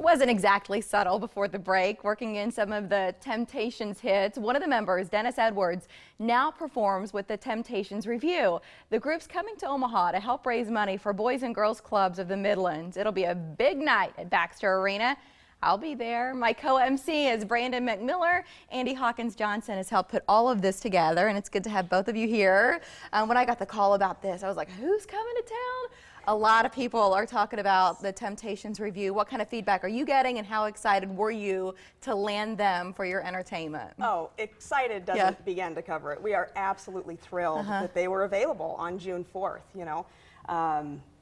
wasn't exactly subtle before the break, working in some of the Temptations hits. One of the members, Dennis Edwards, now performs with the Temptations Review. The group's coming to Omaha to help raise money for Boys and Girls Clubs of the Midlands. It'll be a big night at Baxter Arena. I'll be there. My co-MC is Brandon McMiller. Andy Hawkins Johnson has helped put all of this together, and it's good to have both of you here. When I got the call about this, I was like, who's coming to town? A lot of people are talking about the Temptations Review. What kind of feedback are you getting, and how excited were you to land them for your entertainment? Oh, excited doesn't begin to cover it. We are absolutely thrilled that they were available on June 4th, you know.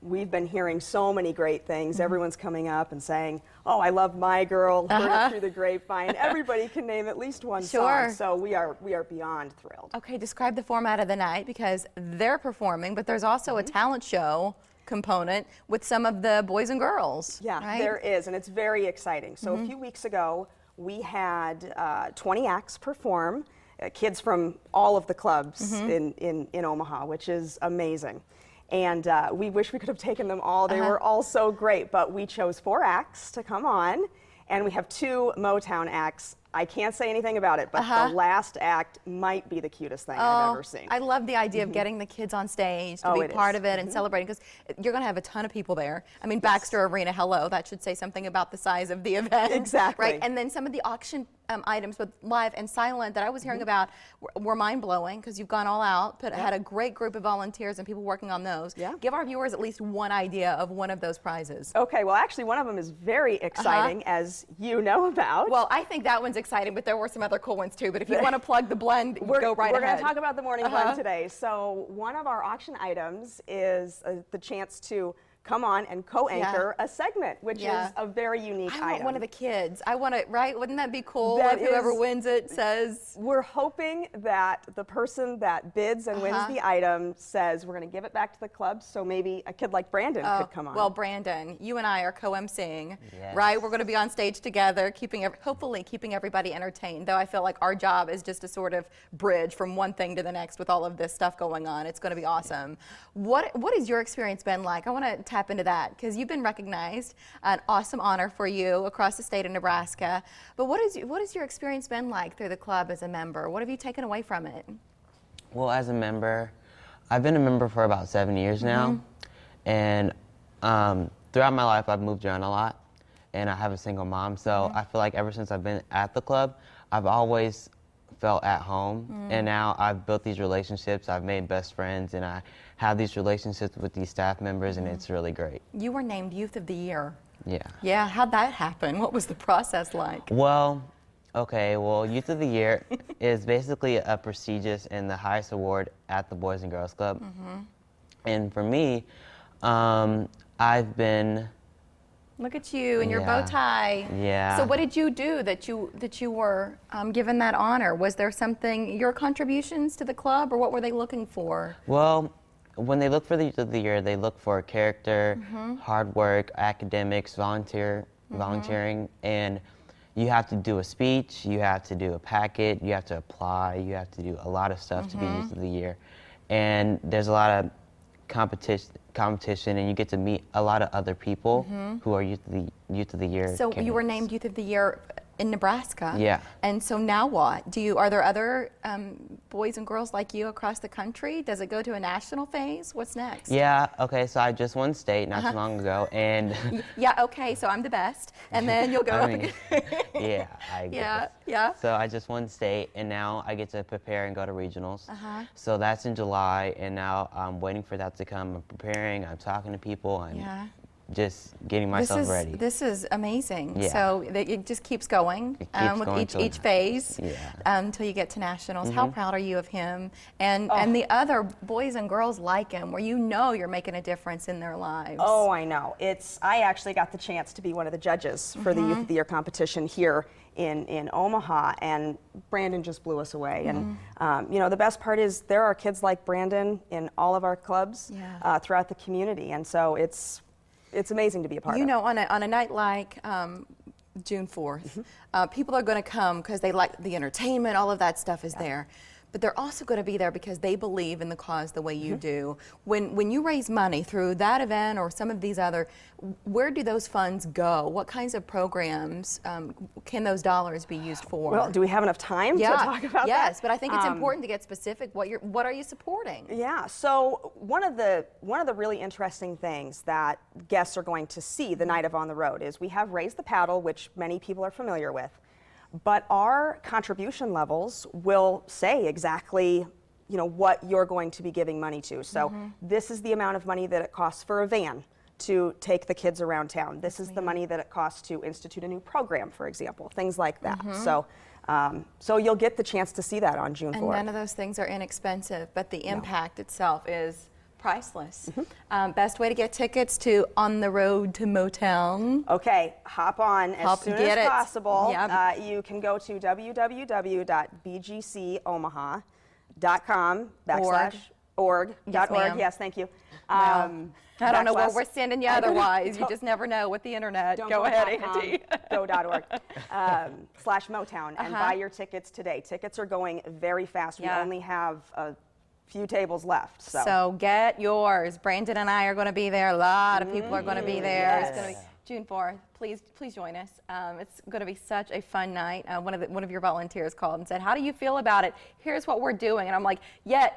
We've been hearing so many great things. Everyone's coming up and saying, oh, I love My Girl, heard it through the grapevine. Everybody can name at least one song, so we are beyond thrilled. Okay, describe the format of the night, because they're performing, but there's also a talent show component with some of the boys and girls. Yeah, right? There is, and it's very exciting. So a few weeks ago, we had 20 acts perform, kids from all of the clubs in Omaha, which is amazing. And we wish we could have taken them all. They were all so great, but we chose 4 acts to come on, and we have 2 Motown acts. I can't say anything about it, but the last act might be the cutest thing I've ever seen. I love the idea of getting the kids on stage to be part of it and celebrating, because you're going to have a ton of people there. I mean, Baxter Arena, hello, that should say something about the size of the event. Exactly. Right, and then some of the auction items with live and silent that I was hearing about were mind-blowing, because you've gone all out, had a great group of volunteers and people working on those. Give our viewers at least one idea of one of those prizes. Okay, well actually one of them is very exciting, as you know about. Well, I think that one's exciting, but there were some other cool ones too. But if you want to plug the blend, go right ahead. We're going to talk about the morning blend today. So one of our auction items is the chance to come on and co-anchor a segment, which is a very unique item. I want one of the kids. I want it, right? Wouldn't that be cool if whoever wins it says? We're hoping that the person that bids and wins the item says, we're going to give it back to the club, so maybe a kid like Brandon could come on. Well, Brandon, you and I are co-emceeing, right? We're going to be on stage together, hopefully keeping everybody entertained, though I feel like our job is just to sort of bridge from one thing to the next with all of this stuff going on. It's going to be awesome. What has your experience been like? I want to tap into that, because you've been recognized, an awesome honor for you across the state of Nebraska. But what has your experience been like through the club as a member? What have you taken away from it? Well, as a member, I've been a member for about 7 years now, and throughout my life I've moved around a lot, and I have a single mom, so I feel like ever since I've been at the club, I've always felt at home, and now I've built these relationships, I've made best friends, and I have these relationships with these staff members, and it's really great. You were named Youth of the Year. Yeah. Yeah, how'd that happen? What was the process like? Well, okay, well, Youth of the Year is basically a prestigious and the highest award at the Boys and Girls Club. And for me, I've been... Look at you in your bow tie. Yeah. So what did you do that you were given that honor? Was there something, your contributions to the club, or what were they looking for? Well, when they look for the Youth of the Year, they look for character, hard work, academics, volunteering, and you have to do a speech, you have to do a packet, you have to apply, you have to do a lot of stuff to be Youth of the Year. And there's a lot of competition, and you get to meet a lot of other people who are Youth of the Year. So you were named Youth of the Year in Nebraska. Yeah. And so now what? Are there other boys and girls like you across the country? Does it go to a national phase? What's next? Yeah, okay, so I just won state not too long ago, and... Yeah, okay, so I'm the best, and then you'll go up again. Yeah, I get Yeah. So I just won state, and now I get to prepare and go to regionals. So that's in July, and now I'm waiting for that to come. I'm preparing, I'm talking to people, I'm just getting myself ready. This is amazing. Yeah. So it just keeps going, with each phase until you get to nationals. How proud are you of him and the other boys and girls like him, where you know you're making a difference in their lives? Oh, I know. I actually got the chance to be one of the judges for the Youth of the Year competition here in Omaha, and Brandon just blew us away. And you know, the best part is there are kids like Brandon in all of our clubs throughout the community, and so it's amazing to be a part of. You know, on a night like June 4th, people are going to come because they like the entertainment, all of that stuff is there. but they're also going to be there because they believe in the cause the way you do. When you raise money through that event or some of these other, where do those funds go? What kinds of programs can those dollars be used for? Well, do we have enough time to talk about that? Yes, but I think it's important to get specific. What are you supporting? Yeah, so one of the really interesting things that guests are going to see the night of On the Road is we have Raise the Paddle, which many people are familiar with, but our contribution levels will say exactly what you're going to be giving money to. So this is the amount of money that it costs for a van to take the kids around town. This is the money that it costs to institute a new program, for example, things like that. So you'll get the chance to see that on June 4th. And none of those things are inexpensive, but the impact itself is priceless. Best way to get tickets to On the Road to Motown. Okay, hop on as soon as possible. Yep. You can go to www.bgcomaha.com/org. Yes, ma'am. Yes, thank you. I don't know where we're sending you otherwise. You just never know with the internet. Go ahead, Andy. Go.org /Motown and buy your tickets today. Tickets are going very fast. We only have a few tables left. So get yours. Brandon and I are going to be there. A lot of people are going to be there. Yes. It's going to be June 4th. Please join us. It's going to be such a fun night. One of your volunteers called and said, "How do you feel about it? Here's what we're doing." And I'm like, yes,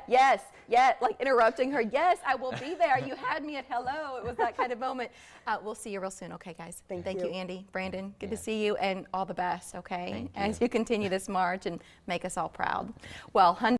like interrupting her. Yes, I will be there. You had me at hello. It was that kind of moment. We'll see you real soon. Okay, guys. Thank you, Andy, Brandon. Good to see you, and all the best. Okay, as you continue this march and make us all proud. Well,